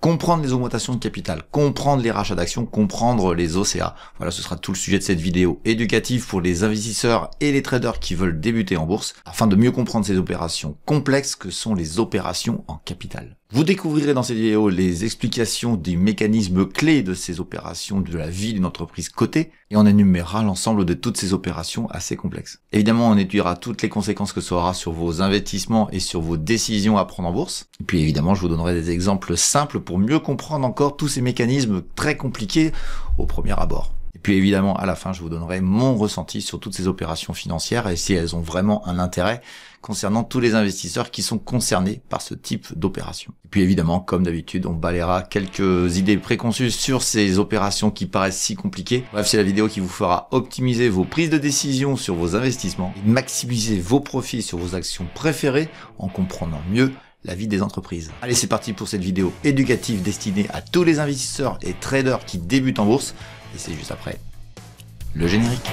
comprendre les augmentations de capital, comprendre les rachats d'actions, comprendre les OCA. Voilà, ce sera tout le sujet de cette vidéo éducative pour les investisseurs et les traders qui veulent débuter en bourse, afin de mieux comprendre ces opérations complexes que sont les opérations en capital. Vous découvrirez dans cette vidéo les explications des mécanismes clés de ces opérations de la vie d'une entreprise cotée, et on énumérera l'ensemble de toutes ces opérations assez complexes. Évidemment, on étudiera toutes les conséquences que ça aura sur vos investissements et sur vos décisions à prendre en bourse. Et puis évidemment, je vous donnerai des exemples simples pour mieux comprendre encore tous ces mécanismes très compliqués au premier abord. Et puis évidemment, à la fin, je vous donnerai mon ressenti sur toutes ces opérations financières et si elles ont vraiment un intérêt concernant tous les investisseurs qui sont concernés par ce type d'opération. Et puis évidemment, comme d'habitude, on balayera quelques idées préconçues sur ces opérations qui paraissent si compliquées. Bref, c'est la vidéo qui vous fera optimiser vos prises de décision sur vos investissements et maximiser vos profits sur vos actions préférées en comprenant mieux la vie des entreprises. Allez, c'est parti pour cette vidéo éducative destinée à tous les investisseurs et traders qui débutent en bourse. Et c'est juste après le générique.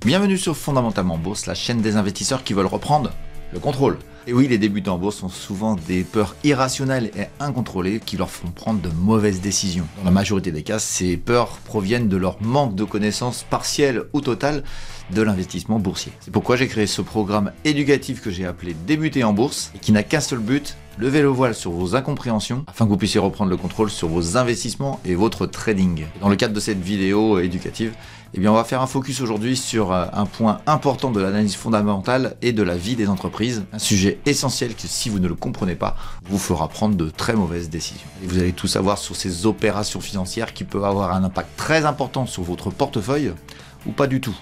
Bienvenue sur Fondamentalement Bourse, la chaîne des investisseurs qui veulent reprendre le contrôle. Et oui, les débutants en bourse ont souvent des peurs irrationnelles et incontrôlées qui leur font prendre de mauvaises décisions. Dans la majorité des cas, ces peurs proviennent de leur manque de connaissances partielles ou totales de l'investissement boursier. C'est pourquoi j'ai créé ce programme éducatif que j'ai appelé Débuter en bourse et qui n'a qu'un seul but: levez le voile sur vos incompréhensions afin que vous puissiez reprendre le contrôle sur vos investissements et votre trading. Dans le cadre de cette vidéo éducative, eh bien on va faire un focus aujourd'hui sur un point important de l'analyse fondamentale et de la vie des entreprises, un sujet essentiel que si vous ne le comprenez pas, vous fera prendre de très mauvaises décisions. Et vous allez tout savoir sur ces opérations financières qui peuvent avoir un impact très important sur votre portefeuille ou pas du tout.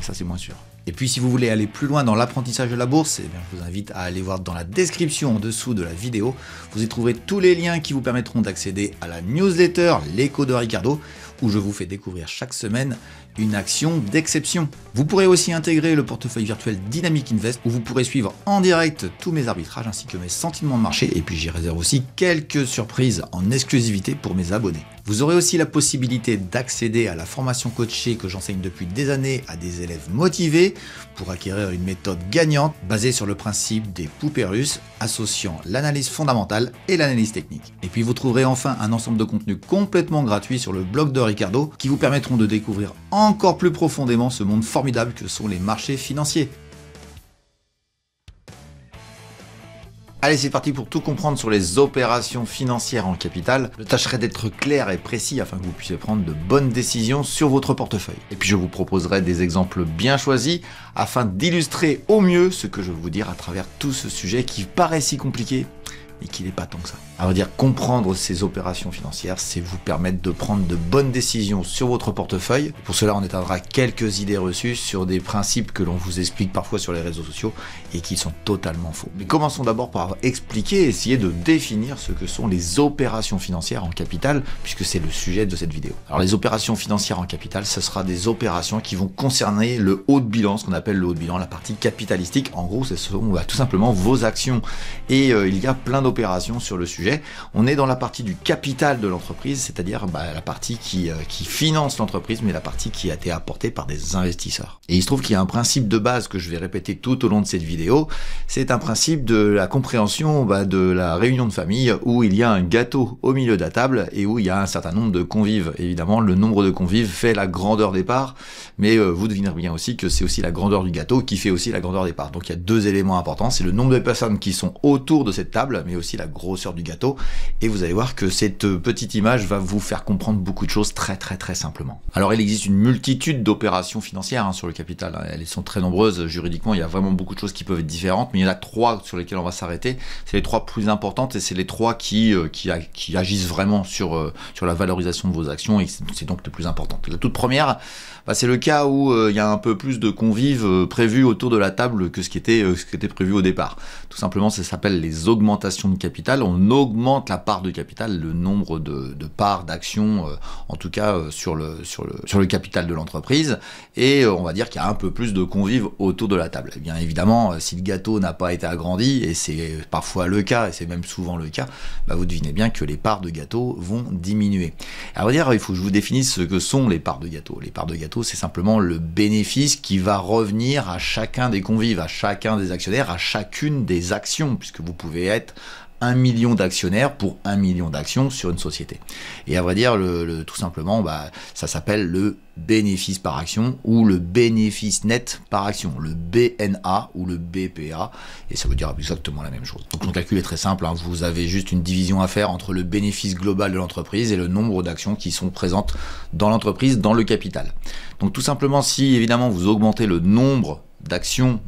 Et ça c'est moins sûr. Et puis si vous voulez aller plus loin dans l'apprentissage de la bourse, eh bien, je vous invite à aller voir dans la description en dessous de la vidéo. Vous y trouverez tous les liens qui vous permettront d'accéder à la newsletter L'écho de Ricardo, où je vous fais découvrir chaque semaine une action d'exception. Vous pourrez aussi intégrer le portefeuille virtuel Dynamic Invest, où vous pourrez suivre en direct tous mes arbitrages ainsi que mes sentiments de marché, et puis j'y réserve aussi quelques surprises en exclusivité pour mes abonnés. Vous aurez aussi la possibilité d'accéder à la formation coachée que j'enseigne depuis des années à des élèves motivés pour acquérir une méthode gagnante basée sur le principe des poupées russes, associant l'analyse fondamentale et l'analyse technique. Et puis vous trouverez enfin un ensemble de contenus complètement gratuits sur le blog de Ricardo qui vous permettront de découvrir encore plus profondément ce monde formidable que sont les marchés financiers. Allez, c'est parti pour tout comprendre sur les opérations financières en capital. Je tâcherai d'être clair et précis afin que vous puissiez prendre de bonnes décisions sur votre portefeuille. Et puis je vous proposerai des exemples bien choisis afin d'illustrer au mieux ce que je veux vous dire à travers tout ce sujet qui paraît si compliqué et qui n'est pas tant que ça. À vrai dire, comprendre ces opérations financières, c'est vous permettre de prendre de bonnes décisions sur votre portefeuille. Pour cela, on éteindra quelques idées reçues sur des principes que l'on vous explique parfois sur les réseaux sociaux et qui sont totalement faux. Mais commençons d'abord par expliquer et essayer de définir ce que sont les opérations financières en capital, puisque c'est le sujet de cette vidéo. Alors les opérations financières en capital, ce sera des opérations qui vont concerner le haut de bilan, ce qu'on appelle le haut de bilan, la partie capitalistique. En gros, ce sont tout simplement vos actions. Et il y a plein d'opérations sur le sujet. On est dans la partie du capital de l'entreprise, c'est-à-dire la partie qui finance l'entreprise, mais la partie qui a été apportée par des investisseurs. Et il se trouve qu'il y a un principe de base que je vais répéter tout au long de cette vidéo, c'est un principe de la compréhension de la réunion de famille où il y a un gâteau au milieu de la table et où il y a un certain nombre de convives. Évidemment, le nombre de convives fait la grandeur des parts, mais vous devinerez bien aussi que c'est aussi la grandeur du gâteau qui fait aussi la grandeur des parts. Donc il y a deux éléments importants, c'est le nombre de personnes qui sont autour de cette table, mais aussi la grosseur du gâteau. Et vous allez voir que cette petite image va vous faire comprendre beaucoup de choses très simplement. Alors il existe une multitude d'opérations financières sur le capital, elles sont très nombreuses juridiquement, il y a vraiment beaucoup de choses qui peuvent être différentes, mais il y en a trois sur lesquelles on va s'arrêter. C'est les trois plus importantes et c'est les trois qui agissent vraiment sur la valorisation de vos actions et c'est donc les plus importantes. La toute première, c'est le cas où il y a un peu plus de convives prévus autour de la table que ce qui était prévu au départ. Tout simplement, ça s'appelle les augmentations de capital, on augmente la part de capital, le nombre de parts, d'actions, en tout cas sur le capital de l'entreprise, et on va dire qu'il y a un peu plus de convives autour de la table. Et bien évidemment, si le gâteau n'a pas été agrandi, et c'est parfois le cas, et c'est même souvent le cas, bah vous devinez bien que les parts de gâteau vont diminuer. À vrai dire, il faut que je vous définisse ce que sont les parts de gâteau. Les parts de gâteau, c'est simplement le bénéfice qui va revenir à chacun des convives, à chacun des actionnaires, à chacune des actions, puisque vous pouvez être 1 million d'actionnaires pour 1 million d'actions sur une société. Et à vrai dire, tout simplement, bah, ça s'appelle le bénéfice par action ou le bénéfice net par action, le BNA ou le BPA, et ça veut dire exactement la même chose. Donc le calcul est très simple, hein, vous avez juste une division à faire entre le bénéfice global de l'entreprise et le nombre d'actions qui sont présentes dans l'entreprise, dans le capital. Donc tout simplement, si évidemment vous augmentez le nombre d'actions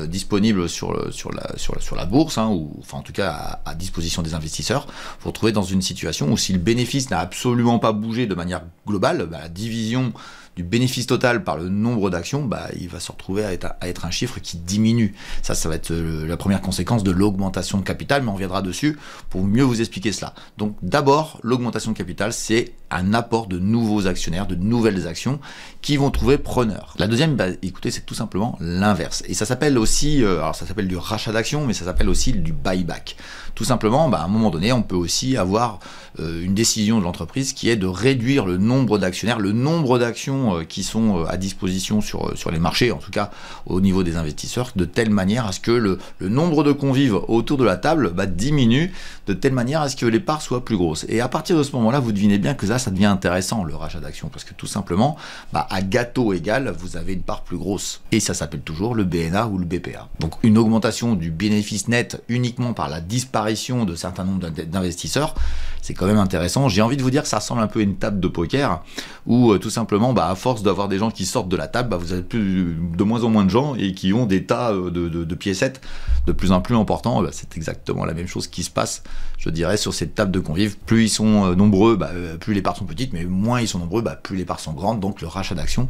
disponibles sur la bourse, hein, ou enfin en tout cas à disposition des investisseurs, vous vous retrouvez dans une situation où si le bénéfice n'a absolument pas bougé de manière globale, bah, la division du bénéfice total par le nombre d'actions, bah, il va se retrouver à être un chiffre qui diminue. Ça va être la première conséquence de l'augmentation de capital, mais on reviendra dessus pour mieux vous expliquer cela. Donc d'abord, l'augmentation de capital, c'est un apport de nouveaux actionnaires, de nouvelles actions qui vont trouver preneur. La deuxième, bah, écoutez, c'est tout simplement l'inverse. Et ça s'appelle aussi, alors ça s'appelle du rachat d'actions, mais ça s'appelle aussi du buyback. Tout simplement, bah, à un moment donné, on peut aussi avoir une décision de l'entreprise qui est de réduire le nombre d'actionnaires, le nombre d'actions qui sont à disposition sur les marchés, en tout cas au niveau des investisseurs, de telle manière à ce que le nombre de convives autour de la table bah, diminue, de telle manière à ce que les parts soient plus grosses. Et à partir de ce moment-là, vous devinez bien que ça devient intéressant, le rachat d'actions, parce que tout simplement, bah, à gâteau égal, vous avez une part plus grosse. Et ça s'appelle toujours le BNA ou le BPA. Donc une augmentation du bénéfice net uniquement par la disparition de certains nombres d'investisseurs, c'est quand même intéressant. J'ai envie de vous dire que ça ressemble un peu à une table de poker, où tout simplement, bah, à force d'avoir des gens qui sortent de la table, bah, vous avez de moins en moins de gens et qui ont des tas de piécettes de plus en plus importants. Bah, c'est exactement la même chose qui se passe, je dirais, sur cette table de convives. Plus ils sont nombreux, bah, plus les parts sont petites, mais moins ils sont nombreux, bah, plus les parts sont grandes. Donc le rachat d'actions,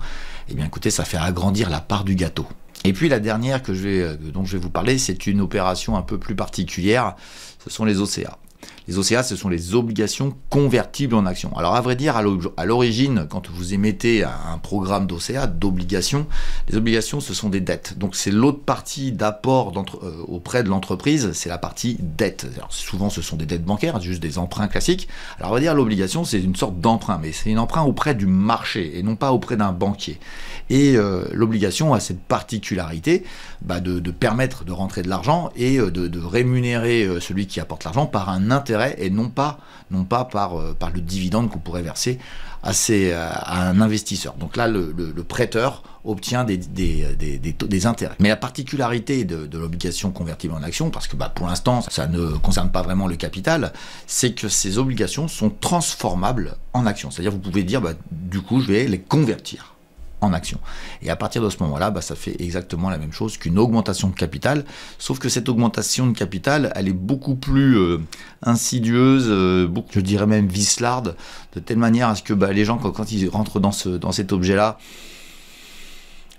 eh bien écoutez, ça fait agrandir la part du gâteau. Et puis la dernière dont je vais vous parler, c'est une opération un peu plus particulière, ce sont les OCA. Les OCA, ce sont les obligations convertibles en actions. Alors à vrai dire, à l'origine, quand vous émettez un programme d'OCA, d'obligations, les obligations, ce sont des dettes. Donc c'est l'autre partie d'apport auprès de l'entreprise, c'est la partie dette. Alors, souvent, ce sont des dettes bancaires, juste des emprunts classiques. Alors on va dire, l'obligation, c'est une sorte d'emprunt, mais c'est un emprunt auprès du marché et non pas auprès d'un banquier. Et l'obligation a cette particularité bah, de permettre de rentrer de l'argent et de rémunérer celui qui apporte l'argent par un intérêt et non pas par le dividende qu'on pourrait verser à un investisseur. Donc là, le prêteur obtient des intérêts. Mais la particularité de l'obligation convertible en action, parce que bah, pour l'instant, ça ne concerne pas vraiment le capital, c'est que ces obligations sont transformables en actions. C'est-à-dire, vous pouvez dire, bah, du coup, je vais les convertir en action. Et à partir de ce moment-là, bah, ça fait exactement la même chose qu'une augmentation de capital, sauf que cette augmentation de capital, elle est beaucoup plus insidieuse, je dirais même vicelarde, de telle manière à ce que bah, les gens, quand ils rentrent dans cet objet-là,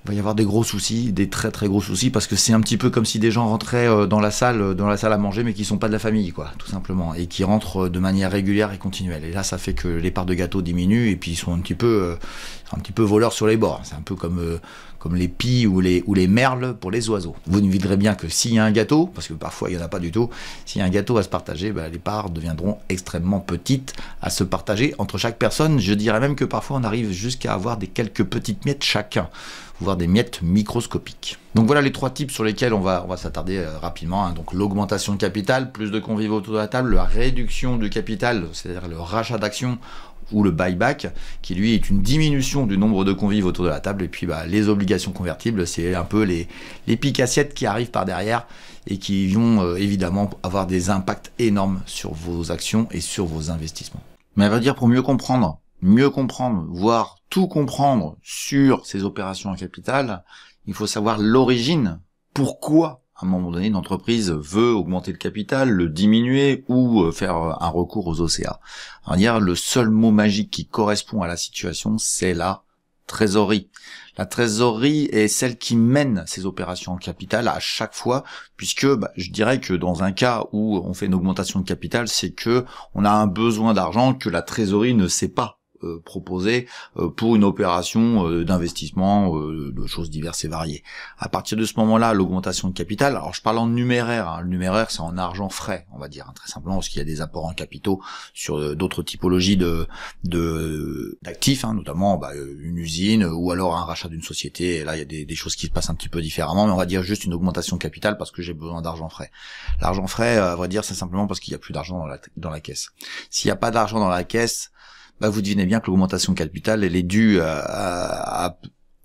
il va y avoir des gros soucis, des très très gros soucis, parce que c'est un petit peu comme si des gens rentraient dans la salle à manger, mais qui sont pas de la famille, quoi, tout simplement, et qui rentrent de manière régulière et continuelle. Et là, ça fait que les parts de gâteau diminuent, et puis ils sont un petit peu voleurs sur les bords. C'est un peu comme les pies ou les merles pour les oiseaux. Vous ne vivrez bien que s'il y a un gâteau, parce que parfois il n'y en a pas du tout, s'il y a un gâteau à se partager, bah, les parts deviendront extrêmement petites à se partager entre chaque personne. Je dirais même que parfois on arrive jusqu'à avoir quelques petites miettes chacun, voire des miettes microscopiques. Donc voilà les trois types sur lesquels on va s'attarder rapidement. Hein. Donc l'augmentation de capital, plus de convives autour de la table, la réduction du capital, c'est-à-dire le rachat d'actions, ou le buyback, qui lui est une diminution du nombre de convives autour de la table, et puis bah, les obligations convertibles, c'est un peu les piques-assiettes qui arrivent par derrière et qui vont évidemment avoir des impacts énormes sur vos actions et sur vos investissements. Mais à vrai dire, pour mieux comprendre, voire tout comprendre sur ces opérations en capital, il faut savoir l'origine, pourquoi à un moment donné, une entreprise veut augmenter le capital, le diminuer ou faire un recours aux OCA. On va dire le seul mot magique qui correspond à la situation, c'est la trésorerie. La trésorerie est celle qui mène ces opérations en capital à chaque fois, puisque je dirais que dans un cas où on fait une augmentation de capital, c'est que on a un besoin d'argent que la trésorerie ne sait pas proposer pour une opération d'investissement, de choses diverses et variées. À partir de ce moment-là, l'augmentation de capital, alors je parle en numéraire, hein, le numéraire c'est en argent frais, on va dire, hein, très simplement, parce qu'il y a des apports en capitaux sur d'autres typologies d'actifs, hein, notamment une usine ou alors un rachat d'une société, et là il y a des choses qui se passent un petit peu différemment, mais on va dire juste une augmentation de capital parce que j'ai besoin d'argent frais. L'argent frais, à vrai dire, c'est simplement parce qu'il n'y a plus d'argent dans la caisse. S'il n'y a pas d'argent dans la caisse, vous devinez bien que l'augmentation de capital, elle est due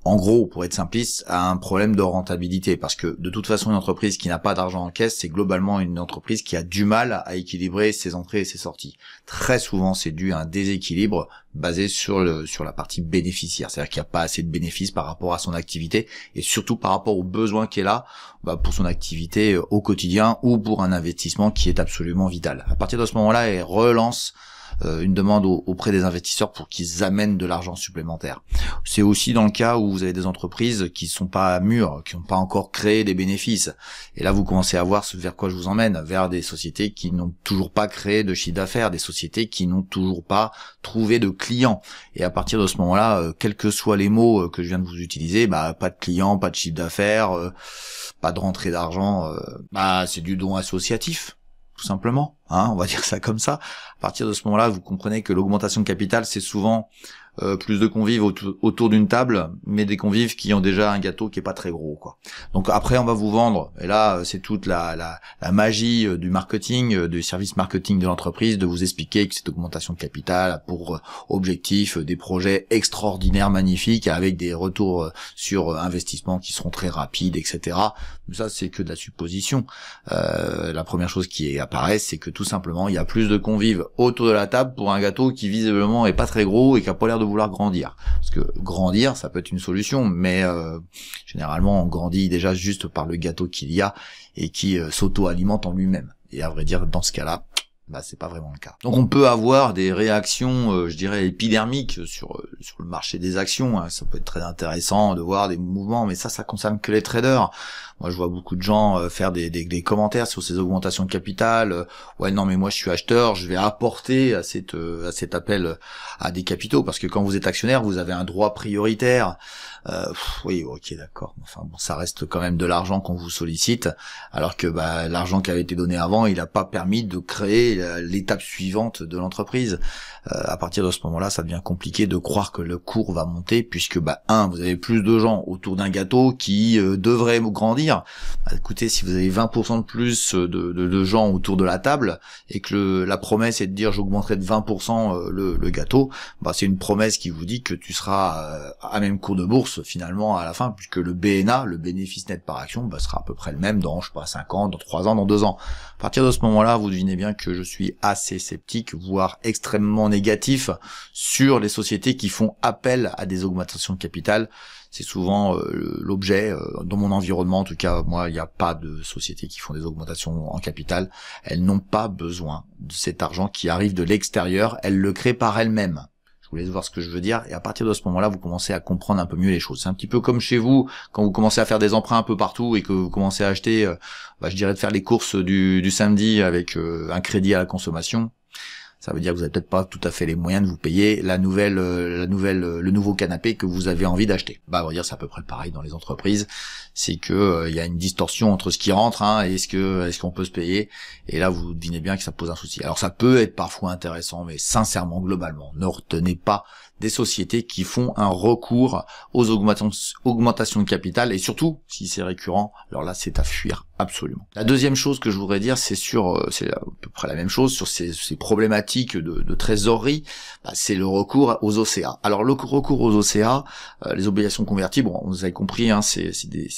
en gros, pour être simpliste, à un problème de rentabilité. Parce que, de toute façon, une entreprise qui n'a pas d'argent en caisse, c'est globalement une entreprise qui a du mal à équilibrer ses entrées et ses sorties. Très souvent, c'est dû à un déséquilibre basé sur la partie bénéficiaire. C'est-à-dire qu'il n'y a pas assez de bénéfices par rapport à son activité et surtout par rapport aux besoins qu'elle a pour son activité au quotidien ou pour un investissement qui est absolument vital. À partir de ce moment-là, elle relance une demande auprès des investisseurs pour qu'ils amènent de l'argent supplémentaire. C'est aussi dans le cas où vous avez des entreprises qui sont pas mûres, qui n'ont pas encore créé des bénéfices. Et là, vous commencez à voir vers quoi je vous emmène, vers des sociétés qui n'ont toujours pas créé de chiffre d'affaires, des sociétés qui n'ont toujours pas trouvé de clients. Et à partir de ce moment-là, quels que soient les mots que je viens de vous utiliser, pas de clients, pas de chiffre d'affaires, pas de rentrée d'argent, c'est du don associatif. Tout simplement, on va dire ça comme ça. À partir de ce moment-là, vous comprenez que l'augmentation de capital, c'est souvent plus de convives autour d'une table, mais des convives qui ont déjà un gâteau qui est pas très gros, quoi. Donc après, on va vous vendre, et là, c'est toute la magie du marketing, du service marketing de l'entreprise, de vous expliquer que cette augmentation de capital a pour objectif des projets extraordinaires, magnifiques, avec des retours sur investissement qui seront très rapides, etc. Mais ça, c'est que de la supposition. La première chose qui apparaît, c'est que tout simplement, il y a plus de convives autour de la table pour un gâteau qui visiblement est pas très gros et qui a pas l'air de vouloir grandir. Parce que grandir, ça peut être une solution, mais généralement, on grandit déjà juste par le gâteau qu'il y a et qui s'auto-alimente en lui-même. Et à vrai dire, dans ce cas-là, c'est pas vraiment le cas. Donc on peut avoir des réactions, je dirais, épidermiques sur le marché des actions. Hein. Ça peut être très intéressant de voir des mouvements, mais ça concerne que les traders. Moi, je vois beaucoup de gens faire des commentaires sur ces augmentations de capital. Ouais, non, mais moi, je suis acheteur, je vais apporter à cet appel à des capitaux, parce que quand vous êtes actionnaire, vous avez un droit prioritaire. Oui, ok, d'accord. Enfin, bon, ça reste quand même de l'argent qu'on vous sollicite, alors que l'argent qui avait été donné avant, il n'a pas permis de créer l'étape suivante de l'entreprise. À partir de ce moment-là, ça devient compliqué de croire que le cours va monter, puisque vous avez plus de gens autour d'un gâteau qui devraient grandir. Écoutez, si vous avez 20% de plus de gens autour de la table et que la promesse est de dire j'augmenterai de 20% le gâteau, c'est une promesse qui vous dit que tu seras à même cours de bourse finalement à la fin, puisque le BNA, le bénéfice net par action, sera à peu près le même dans 5 ans, dans 3 ans, dans 2 ans. À partir de ce moment-là, vous devinez bien que je suis assez sceptique, voire extrêmement négatif sur les sociétés qui font appel à des augmentations de capital. C'est souvent l'objet, dans mon environnement en tout cas, moi il n'y a pas de sociétés qui font des augmentations en capital. Elles n'ont pas besoin de cet argent qui arrive de l'extérieur, elles le créent par elles-mêmes. Je vous laisse voir ce que je veux dire, et à partir de ce moment-là, vous commencez à comprendre un peu mieux les choses. C'est un petit peu comme chez vous, quand vous commencez à faire des emprunts un peu partout et que vous commencez à acheter, je dirais de faire les courses du samedi avec un crédit à la consommation. Ça veut dire que vous n'avez peut-être pas tout à fait les moyens de vous payer le nouveau canapé que vous avez envie d'acheter. On va dire c'est à peu près pareil dans les entreprises. C'est que il y a une distorsion entre ce qui rentre, et est-ce qu'on peut se payer. Et là, vous devinez bien que ça pose un souci. Alors ça peut être parfois intéressant, mais sincèrement, globalement, ne retenez pas des sociétés qui font un recours aux augmentations de capital, et surtout, si c'est récurrent, alors là, c'est à fuir absolument. La deuxième chose que je voudrais dire, c'est à peu près la même chose, sur ces problématiques de trésorerie, c'est le recours aux OCA. Alors le recours aux OCA, les obligations convertibles, vous avez compris, c'est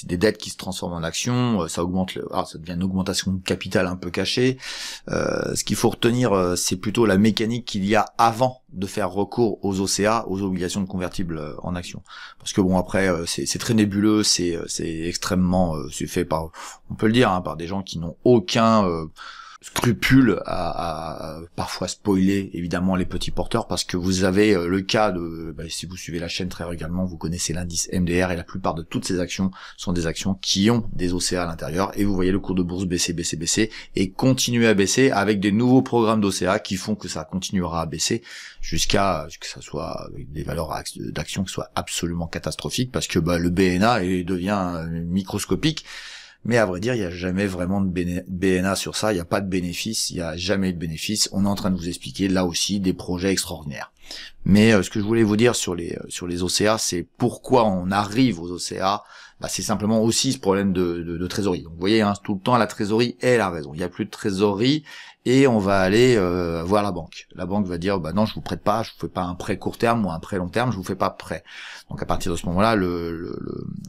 des dettes qui se transforment en actions, ça devient une augmentation de capital un peu cachée. Ce qu'il faut retenir, c'est plutôt la mécanique qu'il y a avant de faire recours aux OCA, aux obligations de convertibles en actions. Parce que après, c'est très nébuleux, c'est extrêmement, c'est fait par, on peut le dire, par des gens qui n'ont aucun scrupule à parfois spoiler évidemment les petits porteurs, parce que vous avez le cas de, si vous suivez la chaîne très régulièrement, vous connaissez l'indice MDR, et la plupart de toutes ces actions sont des actions qui ont des OCA à l'intérieur, et vous voyez le cours de bourse baisser et continuer à baisser avec des nouveaux programmes d'OCA qui font que ça continuera à baisser jusqu'à ce que ça soit des valeurs d'actions qui soient absolument catastrophiques, parce que le BNA devient microscopique. Mais à vrai dire, il n'y a jamais vraiment de BNA sur ça, il n'y a pas de bénéfice, il n'y a jamais eu de bénéfice. On est en train de vous expliquer là aussi des projets extraordinaires. Mais ce que je voulais vous dire sur les OCA, c'est pourquoi on arrive aux OCA. C'est simplement aussi ce problème de trésorerie. Donc vous voyez, tout le temps la trésorerie est la raison. Il n'y a plus de trésorerie et on va aller voir la banque. La banque va dire non, je vous prête pas, je vous fais pas un prêt court terme ou un prêt long terme, je vous fais pas prêt. Donc à partir de ce moment-là,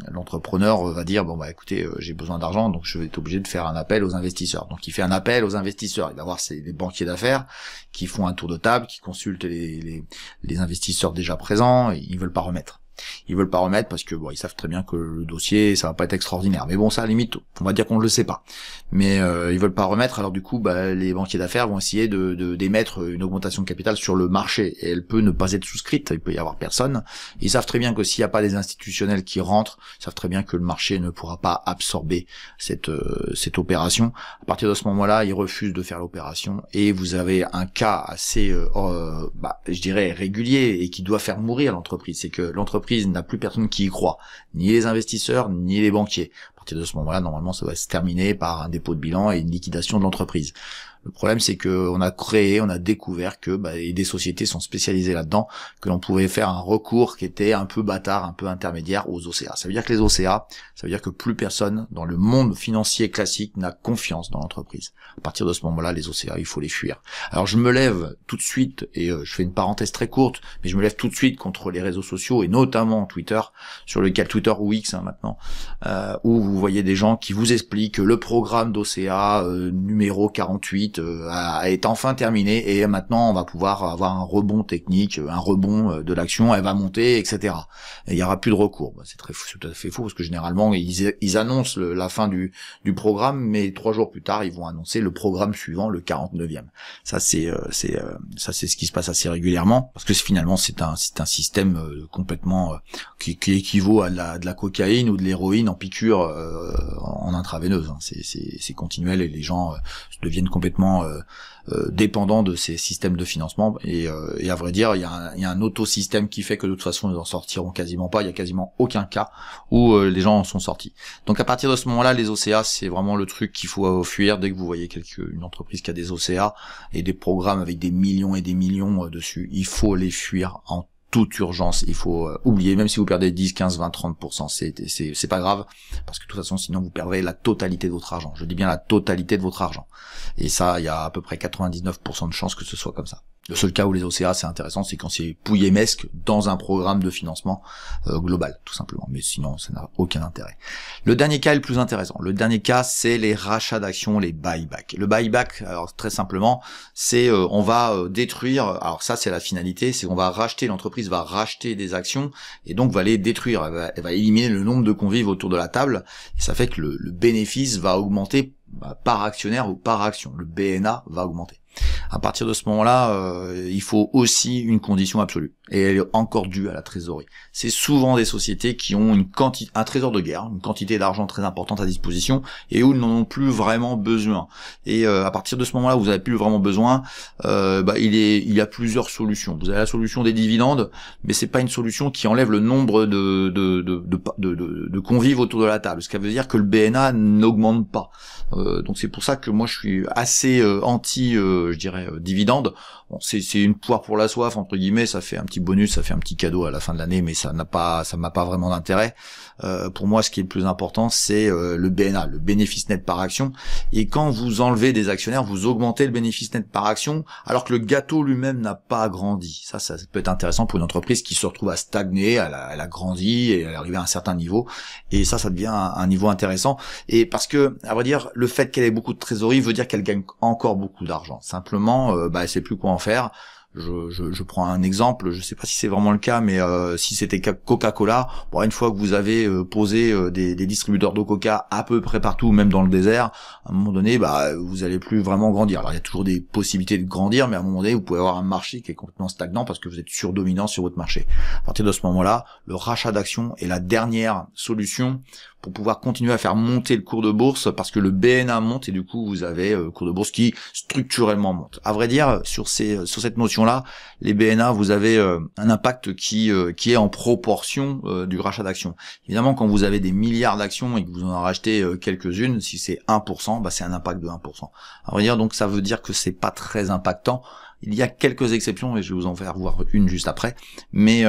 l'entrepreneur va dire écoutez, j'ai besoin d'argent, donc je vais être obligé de faire un appel aux investisseurs. Donc il fait un appel aux investisseurs. Il va voir les banquiers d'affaires qui font un tour de table, qui consultent les investisseurs déjà présents, et ils veulent pas remettre. Ils veulent pas remettre parce que ils savent très bien que le dossier ça va pas être extraordinaire. Mais bon, ça à la limite, on va dire qu'on ne le sait pas. Mais ils veulent pas remettre. Alors du coup, les banquiers d'affaires vont essayer d'émettre une augmentation de capital sur le marché, et elle peut ne pas être souscrite. Il peut y avoir personne. Ils savent très bien que s'il n'y a pas des institutionnels qui rentrent, ils savent très bien que le marché ne pourra pas absorber cette opération. À partir de ce moment-là, ils refusent de faire l'opération, et vous avez un cas assez, je dirais régulier, et qui doit faire mourir l'entreprise. C'est que l'entreprise n'a plus personne qui y croit, ni les investisseurs, ni les banquiers. À partir de ce moment-là, normalement, ça va se terminer par un dépôt de bilan et une liquidation de l'entreprise. Le problème, c'est que on a découvert que des sociétés sont spécialisées là-dedans, que l'on pouvait faire un recours qui était un peu bâtard, un peu intermédiaire aux OCA. Ça veut dire que les OCA, ça veut dire que plus personne dans le monde financier classique n'a confiance dans l'entreprise. À partir de ce moment-là, les OCA, il faut les fuir. Alors je me lève tout de suite, et je fais une parenthèse très courte, mais je me lève tout de suite contre les réseaux sociaux, et notamment Twitter, sur lequel Twitter ou X maintenant, où vous voyez des gens qui vous expliquent que le programme d'OCA numéro 48 est enfin terminé, et maintenant on va pouvoir avoir un rebond technique, un rebond de l'action, elle va monter, etc. Et il y aura plus de recours. C'est tout à fait faux, parce que généralement ils annoncent la fin du programme, mais 3 jours plus tard ils vont annoncer le programme suivant, le 49e. Ça c'est ce qui se passe assez régulièrement, parce que finalement c'est un système complètement qui équivaut à de la cocaïne ou de l'héroïne en piqûre en intraveineuse. C'est continuel, et les gens deviennent complètement dépendants de ces systèmes de financement, et à vrai dire il y a un autosystème qui fait que de toute façon ils en sortiront quasiment pas. Il y a quasiment aucun cas où les gens en sont sortis. Donc à partir de ce moment-là, les OCA, c'est vraiment le truc qu'il faut fuir. Dès que vous voyez une entreprise qui a des OCA et des programmes avec des millions et des millions dessus, il faut les fuir en toute urgence. Il faut oublier, même si vous perdez 10, 15, 20, 30%, c'est pas grave, parce que de toute façon sinon vous perdrez la totalité de votre argent. Je dis bien la totalité de votre argent, et ça, il y a à peu près 99% de chances que ce soit comme ça. Le seul cas où les OCA c'est intéressant, c'est quand c'est pouillet-mesque dans un programme de financement global, tout simplement. Mais sinon, ça n'a aucun intérêt. Le dernier cas est le plus intéressant. Le dernier cas, c'est les rachats d'actions, les buybacks. Le buyback, alors très simplement, c'est on va détruire. Alors ça, c'est la finalité, c'est qu'on va racheter, l'entreprise va racheter des actions, et donc va les détruire. Elle va éliminer le nombre de convives autour de la table, et ça fait que le bénéfice va augmenter par actionnaire ou par action. Le BNA va augmenter. À partir de ce moment-là, il faut aussi une condition absolue, et elle est encore due à la trésorerie. C'est souvent des sociétés qui ont un trésor de guerre, une quantité d'argent très importante à disposition, et où ils n'en ont plus vraiment besoin. Et à partir de ce moment-là où vous n'avez plus vraiment besoin, il y a plusieurs solutions. Vous avez la solution des dividendes, mais c'est pas une solution qui enlève le nombre de convives autour de la table. Ce qui veut dire que le BNA n'augmente pas. Donc c'est pour ça que moi je suis assez anti je dirais dividende. Bon, c'est une poire pour la soif entre guillemets, ça fait un petit bonus, ça fait un petit cadeau à la fin de l'année, mais ça m'a pas vraiment d'intérêt. Pour moi, ce qui est le plus important, c'est le BNA, le bénéfice net par action. Et quand vous enlevez des actionnaires, vous augmentez le bénéfice net par action, alors que le gâteau lui-même n'a pas grandi. Ça peut être intéressant pour une entreprise qui se retrouve à stagner, elle a grandi et elle est arrivée à un certain niveau, et ça devient un niveau intéressant. Et parce que, à vrai dire, le fait qu'elle ait beaucoup de trésorerie veut dire qu'elle gagne encore beaucoup d'argent. Simplement, elle sait plus quoi en faire. Je prends un exemple, je sais pas si c'est vraiment le cas, mais si c'était Coca-Cola, bon, une fois que vous avez posé des distributeurs de Coca à peu près partout, même dans le désert, à un moment donné, vous allez plus vraiment grandir. Alors il y a toujours des possibilités de grandir, mais à un moment donné, vous pouvez avoir un marché qui est complètement stagnant parce que vous êtes surdominant sur votre marché. À partir de ce moment-là, le rachat d'actions est la dernière solution pour pouvoir continuer à faire monter le cours de bourse, parce que le BNA monte et du coup vous avez le cours de bourse qui structurellement monte. À vrai dire, sur cette notion-là, les BNA, vous avez un impact qui est en proportion du rachat d'actions. Évidemment, quand vous avez des milliards d'actions et que vous en rachetez quelques-unes, si c'est 1%, c'est un impact de 1%. À vrai dire, donc ça veut dire que c'est pas très impactant. Il y a quelques exceptions et je vais vous en faire voir une juste après, mais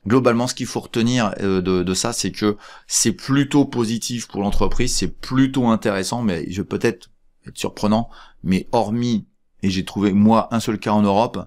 globalement, ce qu'il faut retenir de ça, c'est que c'est plutôt positif pour l'entreprise, c'est plutôt intéressant, mais je vais peut-être être surprenant, mais hormis, et j'ai trouvé moi un seul cas en Europe,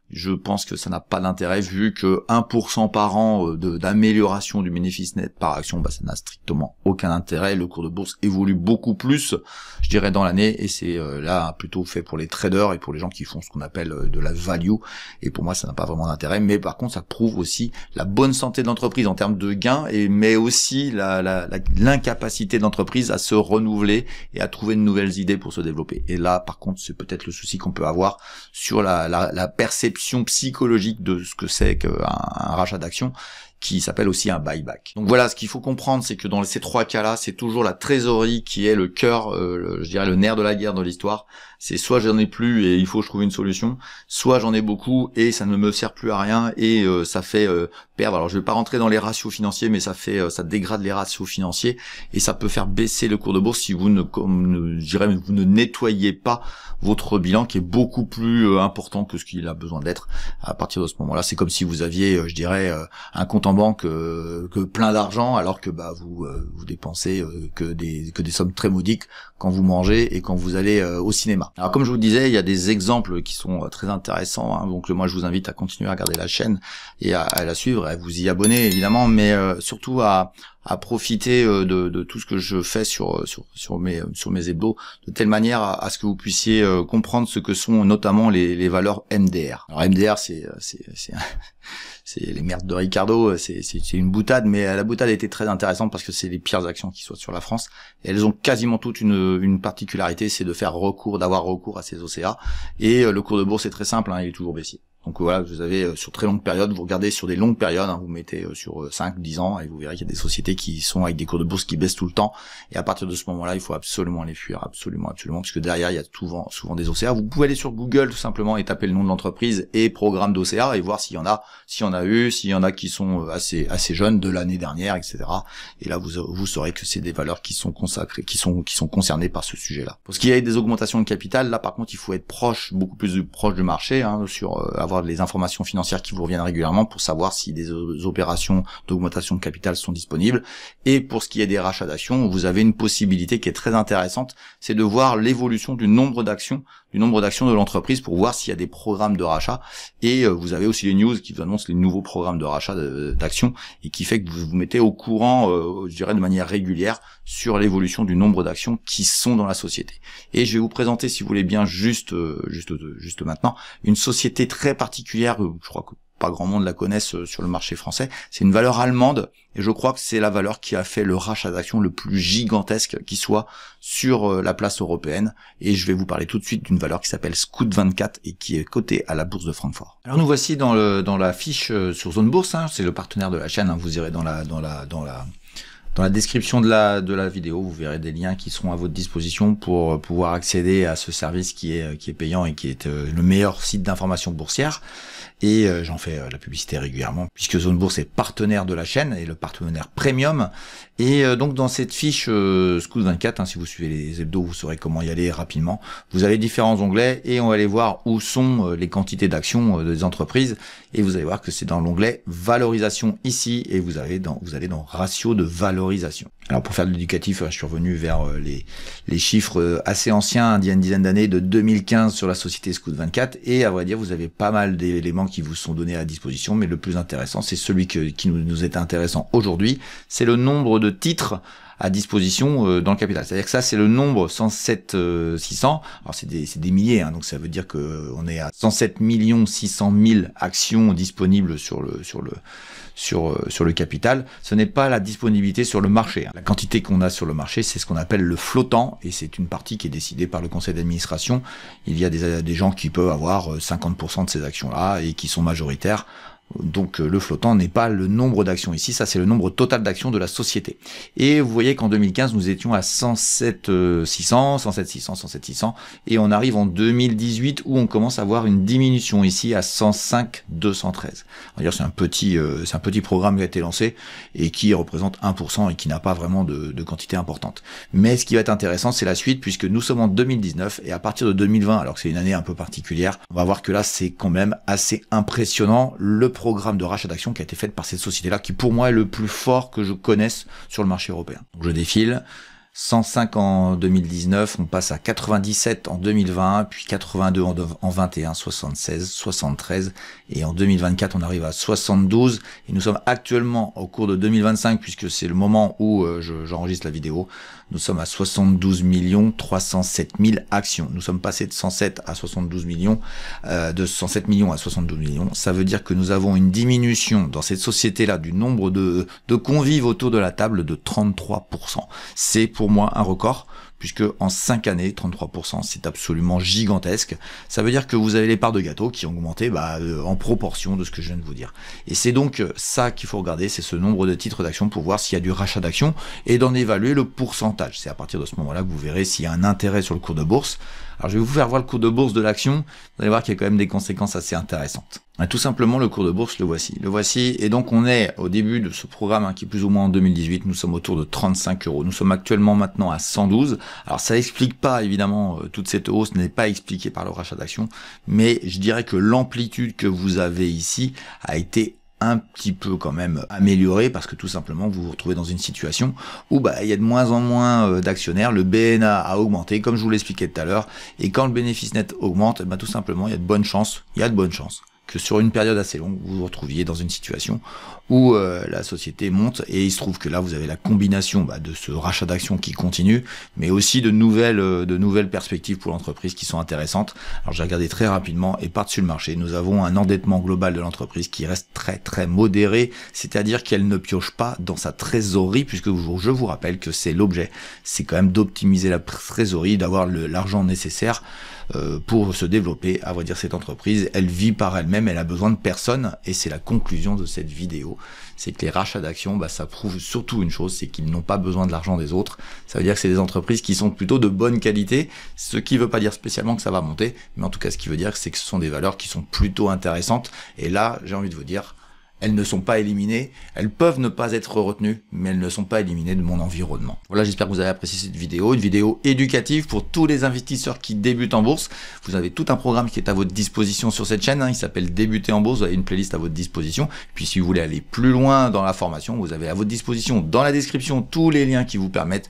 je pense que ça n'a pas d'intérêt vu que 1% par an d'amélioration du bénéfice net par action, ça n'a strictement aucun intérêt. Le cours de bourse évolue beaucoup plus, je dirais, dans l'année, et c'est là plutôt fait pour les traders et pour les gens qui font ce qu'on appelle de la value, et pour moi ça n'a pas vraiment d'intérêt, mais par contre ça prouve aussi la bonne santé de l'entreprise en termes de gains, mais aussi l'incapacité de l'entreprise à se renouveler et à trouver de nouvelles idées pour se développer. Et là par contre c'est peut-être le souci qu'on peut avoir sur la perception psychologique de ce que c'est qu'un rachat d'actions, qui s'appelle aussi un buyback. Donc voilà, ce qu'il faut comprendre, c'est que dans ces trois cas-là, c'est toujours la trésorerie qui est le cœur, je dirais le nerf de la guerre dans l'histoire. C'est soit j'en ai plus et il faut que je trouve une solution, soit j'en ai beaucoup et ça ne me sert plus à rien et ça fait perdre. Alors je vais pas rentrer dans les ratios financiers, mais ça dégrade les ratios financiers et ça peut faire baisser le cours de bourse si vous vous ne nettoyez pas votre bilan qui est beaucoup plus important que ce qu'il a besoin d'être. À partir de ce moment-là, c'est comme si vous aviez, je dirais, un compte en banque que plein d'argent, alors que vous dépensez que des sommes très modiques quand vous mangez et quand vous allez au cinéma. Alors comme je vous disais, il y a des exemples qui sont très intéressants, hein, donc moi je vous invite à continuer à regarder la chaîne et à la suivre, et à vous y abonner évidemment, mais surtout à profiter de tout ce que je fais sur mes hebdos, de telle manière à ce que vous puissiez comprendre ce que sont notamment les valeurs MDR. Alors MDR c'est les merdes de Ricardo, c'est une boutade, mais la boutade était très intéressante parce que c'est les pires actions qui soient sur la France, et elles ont quasiment toutes une particularité, c'est d'avoir recours à ces OCA, et le cours de bourse est très simple, hein, il est toujours baissier. Donc voilà, vous avez sur très longue période, vous regardez sur des longues périodes, hein, vous mettez sur 5, 10 ans, et vous verrez qu'il y a des sociétés qui sont avec des cours de bourse qui baissent tout le temps, et à partir de ce moment-là, il faut absolument les fuir, absolument, parce que derrière, il y a souvent des OCA. Vous pouvez aller sur Google tout simplement et taper le nom de l'entreprise et programme d'OCA et voir s'il y en a qui sont assez jeunes de l'année dernière, etc. Et là, vous saurez que c'est des valeurs qui sont consacrées, qui sont concernées par ce sujet-là. Pour ce qui est des augmentations de capital, là par contre, il faut être beaucoup plus proche du marché, hein, sur avoir les informations financières qui vous reviennent régulièrement pour savoir si des opérations d'augmentation de capital sont disponibles. Et pour ce qui est des rachats d'actions, vous avez une possibilité qui est très intéressante, c'est de voir l'évolution du nombre d'actions de l'entreprise pour voir s'il y a des programmes de rachat. Et vous avez aussi les news qui vous annoncent les nouveaux programmes de rachat d'actions et qui fait que vous vous mettez au courant, je dirais de manière régulière, sur l'évolution du nombre d'actions qui sont dans la société. Et je vais vous présenter, si vous voulez bien, juste maintenant, une société très particulière, je crois que pas grand monde la connaisse sur le marché français. C'est une valeur allemande et je crois que c'est la valeur qui a fait le rachat d'actions le plus gigantesque qui soit sur la place européenne. Et je vais vous parler tout de suite d'une valeur qui s'appelle Scout24 et qui est cotée à la bourse de Francfort. Alors nous voici dans la fiche sur Zone Bourse, hein, c'est le partenaire de la chaîne, hein, vous irez dans la description de la vidéo, vous verrez des liens qui seront à votre disposition pour pouvoir accéder à ce service qui est payant et qui est le meilleur site d'information boursière. Et j'en fais la publicité régulièrement puisque Zone Bourse est partenaire de la chaîne et le partenaire premium. Et donc dans cette fiche Scout24, hein, si vous suivez les hebdos, vous saurez comment y aller rapidement. Vous avez différents onglets et on va aller voir où sont les quantités d'actions des entreprises. Et vous allez voir que c'est dans l'onglet valorisation ici et vous allez dans ratio de valorisation. Alors pour faire de l'éducatif, je suis revenu vers les chiffres assez anciens, d'il y a une dizaine d'années, de 2015 sur la société Scout24. Et à vrai dire, vous avez pas mal d'éléments qui vous sont donnés à disposition, mais le plus intéressant, c'est celui qui nous est intéressant aujourd'hui, c'est le nombre de titres à disposition dans le capital. C'est-à-dire que ça, c'est le nombre 107 600. Alors c'est des milliers, hein, donc ça veut dire que on est à 107 600 000 actions disponibles sur le capital. Ce n'est pas la disponibilité sur le marché. La quantité qu'on a sur le marché, c'est ce qu'on appelle le flottant, et c'est une partie qui est décidée par le conseil d'administration. Il y a des gens qui peuvent avoir 50% de ces actions-là et qui sont majoritaires. Donc le flottant n'est pas le nombre d'actions ici, ça c'est le nombre total d'actions de la société. Et vous voyez qu'en 2015 nous étions à 107 600, 107 600, 107 600 et on arrive en 2018 où on commence à voir une diminution ici à 105 213. On va dire c'est un petit programme qui a été lancé et qui représente 1% et qui n'a pas vraiment de quantité importante. Mais ce qui va être intéressant c'est la suite puisque nous sommes en 2019 et à partir de 2020, alors que c'est une année un peu particulière, on va voir que là c'est quand même assez impressionnant le programme de rachat d'actions qui a été fait par cette société-là, qui pour moi est le plus fort que je connaisse sur le marché européen. Donc je défile, 105 en 2019, on passe à 97 en 2020, puis 82 en 21, 76, 73, et en 2024 on arrive à 72, et nous sommes actuellement au cours de 2025, puisque c'est le moment où j'enregistre la vidéo, nous sommes à 72 307 000 actions. Nous sommes passés de 107 à 72 millions, de 107 millions à 72 millions. Ça veut dire que nous avons une diminution dans cette société-là du nombre de convives autour de la table de 33%. C'est pour moi un record, puisque en 5 années, 33%, c'est absolument gigantesque. Ça veut dire que vous avez les parts de gâteau qui ont augmenté en proportion de ce que je viens de vous dire. Et c'est donc ça qu'il faut regarder, c'est ce nombre de titres d'actions pour voir s'il y a du rachat d'actions et d'en évaluer le pourcentage. C'est à partir de ce moment-là que vous verrez s'il y a un intérêt sur le cours de bourse. Alors je vais vous faire voir le cours de bourse de l'action, vous allez voir qu'il y a quand même des conséquences assez intéressantes. Tout simplement le cours de bourse, le voici, et donc on est au début de ce programme qui est plus ou moins en 2018, nous sommes autour de 35 euros, nous sommes actuellement maintenant à 112, alors ça explique pas évidemment toute cette hausse, n'est pas expliquée par le rachat d'actions, mais je dirais que l'amplitude que vous avez ici a été un petit peu quand même amélioré parce que tout simplement vous vous retrouvez dans une situation où il y a de moins en moins d'actionnaires, le BNA a augmenté comme je vous l'expliquais tout à l'heure, et quand le bénéfice net augmente, tout simplement il y a de bonnes chances que sur une période assez longue, vous vous retrouviez dans une situation où la société monte, et il se trouve que là vous avez la combination de ce rachat d'actions qui continue, mais aussi de nouvelles perspectives pour l'entreprise qui sont intéressantes. Alors j'ai regardé très rapidement, et par-dessus le marché, nous avons un endettement global de l'entreprise qui reste très très modéré, c'est-à-dire qu'elle ne pioche pas dans sa trésorerie, puisque je vous rappelle que c'est l'objet, c'est quand même d'optimiser la trésorerie, d'avoir l'argent nécessaire pour se développer. À vrai dire, cette entreprise, elle vit par elle-même, elle a besoin de personne, et c'est la conclusion de cette vidéo. C'est que les rachats d'actions, ça prouve surtout une chose, c'est qu'ils n'ont pas besoin de l'argent des autres. Ça veut dire que c'est des entreprises qui sont plutôt de bonne qualité, ce qui ne veut pas dire spécialement que ça va monter, mais en tout cas ce qui veut dire c'est que ce sont des valeurs qui sont plutôt intéressantes, et là j'ai envie de vous dire, elles ne sont pas éliminées, elles peuvent ne pas être retenues, mais elles ne sont pas éliminées de mon environnement. Voilà, j'espère que vous avez apprécié cette vidéo, une vidéo éducative pour tous les investisseurs qui débutent en bourse. Vous avez tout un programme qui est à votre disposition sur cette chaîne, il s'appelle Débuter en bourse, vous avez une playlist à votre disposition. Puis si vous voulez aller plus loin dans la formation, vous avez à votre disposition dans la description tous les liens qui vous permettent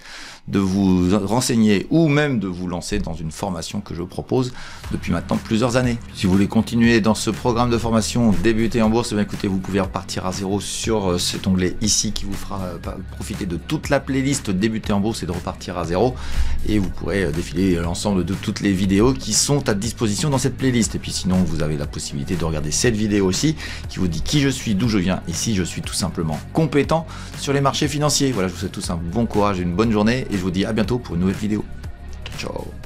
de vous renseigner ou même de vous lancer dans une formation que je propose depuis maintenant plusieurs années. Si vous voulez continuer dans ce programme de formation Débuter en bourse, écoutez, vous pouvez repartir à zéro sur cet onglet ici qui vous fera profiter de toute la playlist Débuter en bourse et de repartir à zéro, et vous pourrez défiler l'ensemble de toutes les vidéos qui sont à disposition dans cette playlist. Et puis sinon vous avez la possibilité de regarder cette vidéo aussi qui vous dit qui je suis, d'où je viens. Ici je suis tout simplement compétent sur les marchés financiers. Voilà, je vous souhaite tous un bon courage et une bonne journée, et je vous dis à bientôt pour une nouvelle vidéo. Ciao.